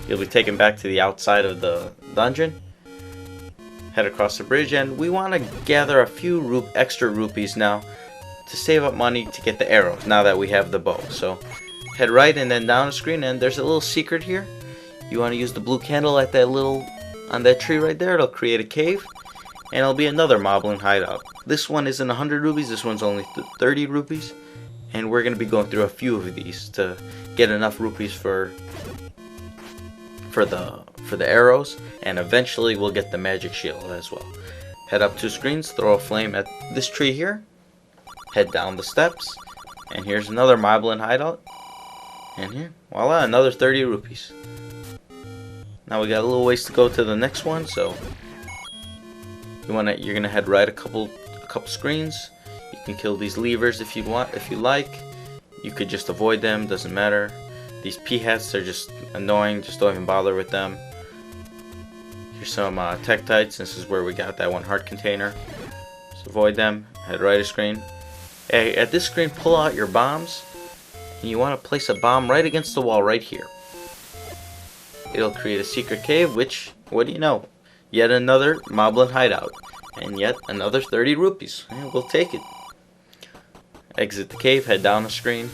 you'll be taken back to the outside of the dungeon. Head across the bridge, and we want to gather a few extra rupees now to save up money to get the arrows now that we have the bow. So head right and then down the screen, and there's a little secret here. You want to use the blue candle at that on that tree right there. It'll create a cave, and it'll be another moblin hideout. This one isn't 100 rupees, this one's only 30 rupees, and we're going to be going through a few of these to get enough rupees for the arrows, and eventually we'll get the magic shield as well. Head up 2 screens, throw a flame at this tree here, head down the steps, and here's another moblin hideout, and here, voila, another 30 rupees. Now we got a little ways to go to the next one, so you're gonna head right a couple screens. You can kill these levers if you like. You could just avoid them, doesn't matter. These P-hats are just annoying, just don't even bother with them. Here's some Tektites. This is where we got that one heart container. Just avoid them, head right a screen. Hey, at this screen, pull out your bombs, and you want to place a bomb right against the wall right here. It'll create a secret cave, which, what do you know? Yet another moblin hideout, and yet another 30 rupees. Yeah, we'll take it. Exit the cave, head down the screen,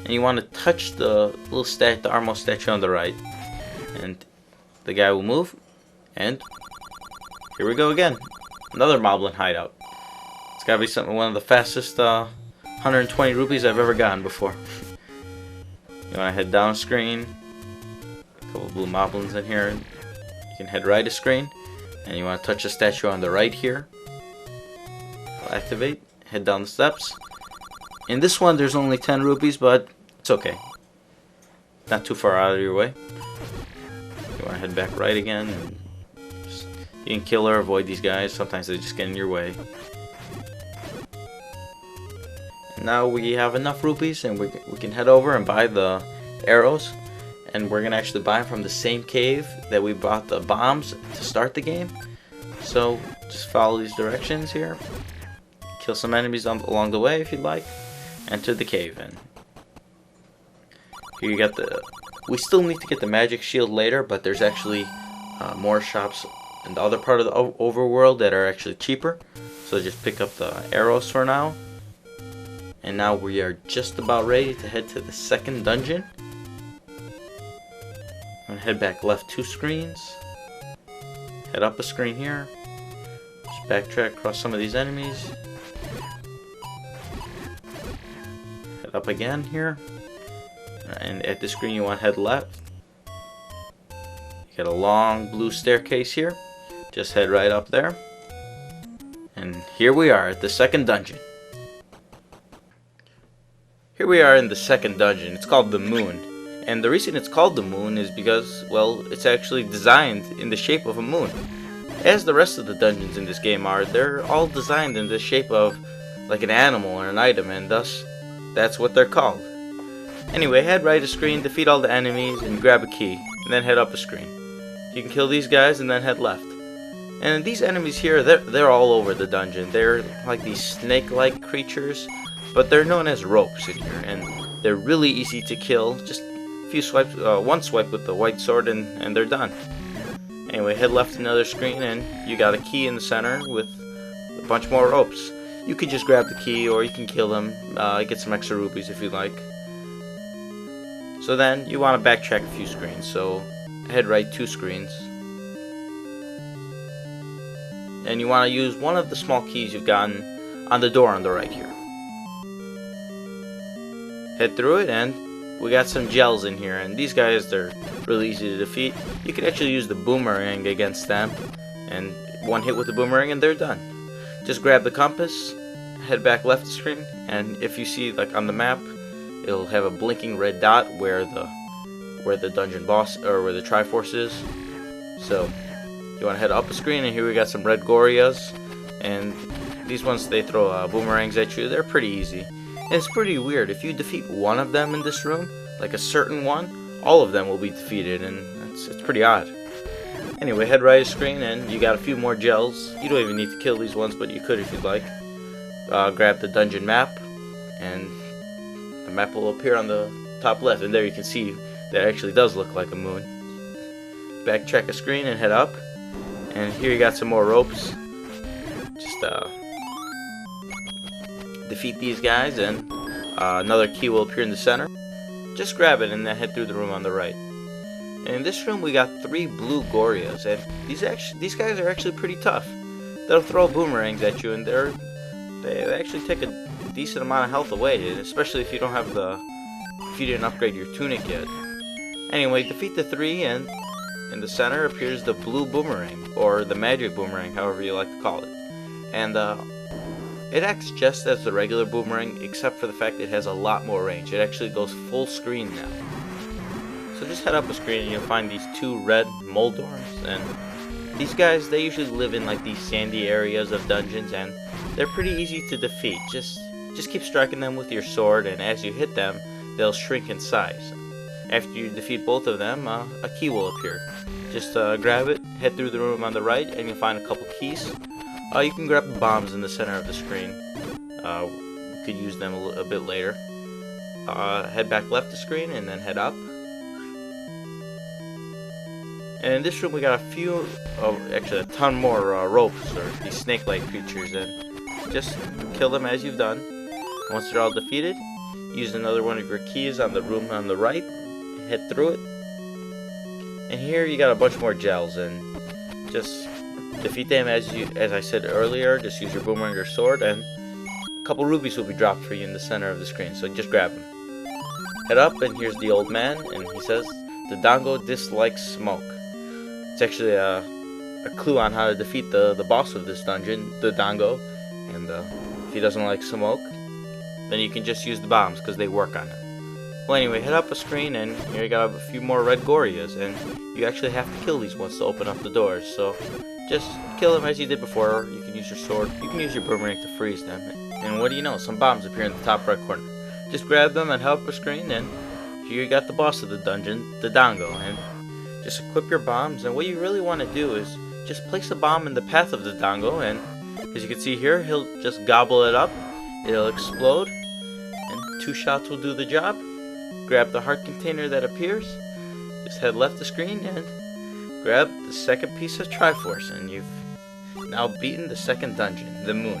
and you want to touch the little the Armo statue on the right, and the guy will move, and here we go again. Another moblin hideout. It's gotta be one of the fastest 120 rupees I've ever gotten before. You want to head down screen, a couple blue moblins in here. You can head right a screen, and you want to touch the statue on the right here. It'll activate, head down the steps. In this one there's only 10 rupees, but it's okay. Not too far out of your way. You want to head back right again, and you can kill or avoid these guys. Sometimes they just get in your way. Now we have enough rupees, and we can head over and buy the arrows, and we're gonna actually buy them from the same cave that we bought the bombs to start the game. So just follow these directions here, kill some enemies along the way if you'd like, enter the cave, and here you got we still need to get the magic shield later, but there's actually more shops in the other part of the overworld that are actually cheaper, so just pick up the arrows for now. And now we are just about ready to head to the second dungeon. I'm gonna head back left 2 screens. Head up a screen here. Just backtrack across some of these enemies. Head up again here. And at this screen you want to head left. You get a long blue staircase here. Just head right up there. And here we are at the second dungeon. Here we are in the second dungeon. It's called the Moon. And the reason it's called the Moon is because, well, it's actually designed in the shape of a moon. As the rest of the dungeons in this game are, they're all designed in the shape of like an animal or an item, and thus that's what they're called. Anyway, head right a screen, defeat all the enemies, and grab a key, and then head up a screen. You can kill these guys and then head left. And these enemies here, they're all over the dungeon. They're like these snake-like creatures, but they're known as ropes in here, and they're really easy to kill. Just a few swipes, one swipe with the white sword, and they're done. Anyway, head left another screen, and you got a key in the center with a bunch more ropes. You could just grab the key, or you can kill them, get some extra rupees if you like. So then, you want to backtrack a few screens, so head right 2 screens. And you want to use one of the small keys you've gotten on the door on the right here. Head through it, and we got some gels in here, and these guys, they're really easy to defeat. You can actually use the boomerang against them, and one hit with the boomerang and they're done. Just grab the compass, head back left the screen, and if you see like on the map, it'll have a blinking red dot where the dungeon boss, or where the Triforce is. So you want to head up a screen, and here we got some red Gorias, and these ones, they throw boomerangs at you. They're pretty easy. And it's pretty weird. If you defeat one of them in this room, like a certain one, all of them will be defeated, and it's pretty odd. Anyway, head right a screen, and you got a few more gels. You don't even need to kill these ones, but you could if you'd like. Grab the dungeon map, and the map will appear on the top left, and there you can see that it actually does look like a moon. Backtrack a screen and head up, and here you got some more ropes. Just defeat these guys, and another key will appear in the center. Just grab it and then head through the room on the right. And in this room we got 3 blue Gorias, and these guys are actually pretty tough. They'll throw boomerangs at you, and they actually take a decent amount of health away, and especially if you didn't upgrade your tunic yet. Anyway, defeat the 3, and in the center appears the blue boomerang, or the magic boomerang, however you like to call it. And it acts just as the regular boomerang, except for the fact it has a lot more range. It actually goes full screen now. So just head up a screen and you'll find these 2 red Moldorms, and these guys, they usually live in like these sandy areas of dungeons, and they're pretty easy to defeat. Just keep striking them with your sword, and as you hit them, they'll shrink in size. After you defeat both of them, a key will appear. Just grab it, head through the room on the right, and you'll find a couple keys. You can grab the bombs in the center of the screen. You could use them a bit later. Head back left the screen, and then head up. And in this room we got actually a ton more ropes, or these snake-like creatures, and just kill them as you've done. Once they're all defeated, use another one of your keys on the room on the right, head through it, and here you got a bunch more gels, and just defeat them as I said earlier. Just use your boomerang or sword, and a couple rubies will be dropped for you in the center of the screen, so just grab them. Head up, and here's the old man, and he says, "Dodongo dislikes smoke." It's actually a clue on how to defeat the boss of this dungeon, Dodongo, and if he doesn't like smoke, then you can just use the bombs, because they work on it. Well, anyway, head up a screen, and here you got a few more red Gorias, and you actually have to kill these ones to open up the doors, so just kill them as you did before. You can use your sword, you can use your boomerang to freeze them, and what do you know, some bombs appear in the top right corner. Just grab them and head up a screen, and here you got the boss of the dungeon, Dodongo, and just equip your bombs, and what you really want to do is just place a bomb in the path of Dodongo, and as you can see here, he'll just gobble it up, it'll explode, and 2 shots will do the job. Grab the heart container that appears, just head left the screen, and grab the second piece of Triforce, and you've now beaten the second dungeon, the moon.